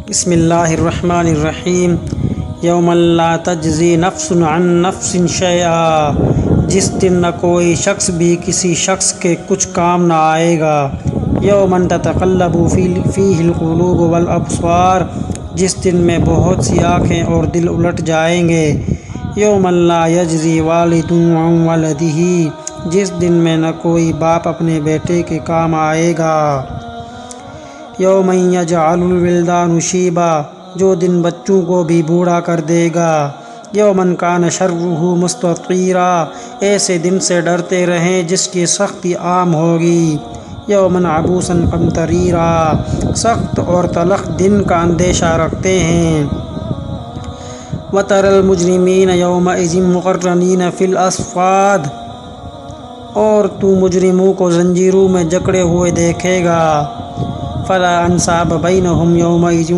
بسم اللہ الرحمن الرحیم۔ یوم لا تجزی نفس عن نفس شیئا، جس دن نہ کوئی شخص بھی کسی شخص کے کچھ کام نہ آئے گا۔ یوم تتقلب فیہ القلوب والابصار، جس دن میں بہت سی آنکھیں اور دل الٹ جائیں گے۔ یوم لا یجزی والد عن ولدہ، جس دن میں نہ کوئی باپ اپنے بیٹے کے کام آئے گا۔ یوم یجعل الولدان شیبا، جو دن بچوں کو بھی بوڑھا کر دے گا۔ یومن کان شرہ مستطیرا، ایسے دن سے ڈرتے رہیں جس کی سختی عام ہوگی۔ یومن عبوسا قمطریرا، سخت اور تلخ دن کا اندیشہ رکھتے ہیں۔ وتری المجرمین یومئذ مقرنین فی الاصفاد، اور تو مجرموں کو زنجیروں میں جکڑے ہوئے دیکھے گا۔ فلا انصاب بینہم یومئذ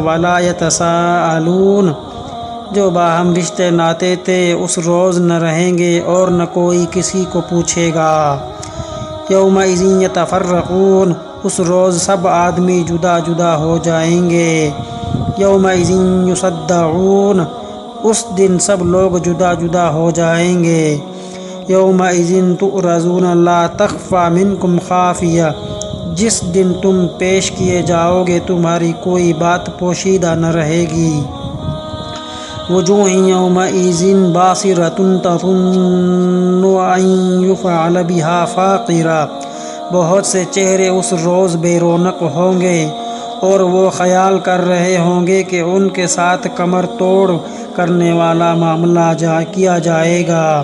ولا یتساءلون، جو باہم رشتے ناتے تھے اس روز نہ رہیں گے اور نہ کوئی کسی کو پوچھے گا۔ یومئذ یتفرقون، اس روز سب آدمی جدا جدا ہو جائیں گے۔ یومئذ یصدعون، اس دن سب لوگ جدا جدا ہو جائیں گے۔ یومئذ تعرضون لا تخفی منکم خافیہ، جس دن تم پیش کیے جاؤ گے تمہاری کوئی بات پوشیدہ نہ رہے گی۔ وجوہ یومئذ باصرۃ تظن ان یفعل بہا فاقرہ، بہت سے چہرے اس روز بے رونق ہوں گے اور وہ خیال کر رہے ہوں گے کہ ان کے ساتھ کمر توڑ کرنے والا معاملہ کیا جائے گا۔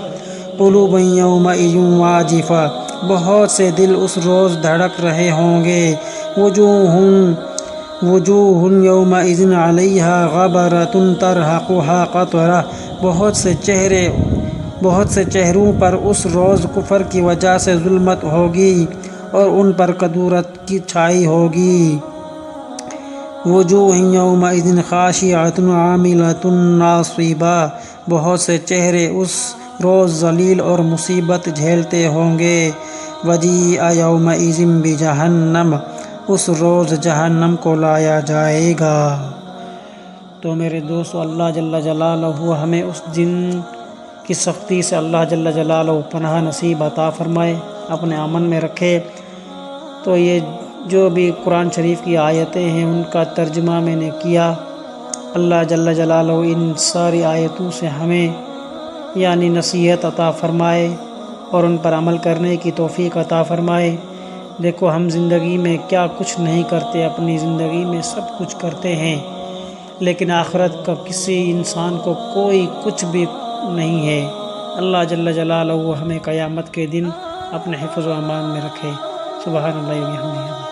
قلوب یومئذ واجفہ، بہت سے دل اس روز دھڑک رہے ہوں گے۔ وجوہ یومئذ علیہا غبرۃ ترہقھا قطرہ، بہت سے چہروں پر اس روز کفر کی وجہ سے ظلمت ہوگی اور ان پر کدورت کی چھائی ہوگی۔ وجوہ یومئذ خاشعۃ عاملۃ ناصبہ، بہت سے چہرے اس روز ذلیل اور مصیبت جھیلتے ہوں گے۔ وجیء یومئذ بجہنم، اس روز جہنم کو لایا جائے گا۔ تو میرے دوستو، اللہ جل جلالہ ہمیں اس دن کی سختی سے اللہ جل جلالہ پناہ نصیب عطا فرمائے، اپنے امن میں رکھے۔ تو یہ جو بھی قرآن شریف کی آیتیں ہیں ان کا ترجمہ میں نے کیا۔ اللہ جل جلالہ ان ساری آیتوں سے ہمیں یعنی نصیحت عطا فرمائے اور ان پر عمل کرنے کی توفیق عطا فرمائے۔ دیکھو، ہم زندگی میں کیا کچھ نہیں کرتے، اپنی زندگی میں سب کچھ کرتے ہیں، لیکن آخرت کا کسی انسان کو کوئی کچھ بھی نہیں ہے۔ اللہ جل جلالہ ہمیں قیامت کے دن اپنے حفظ و امان میں رکھے۔ سبحان اللہ و بحمدہ۔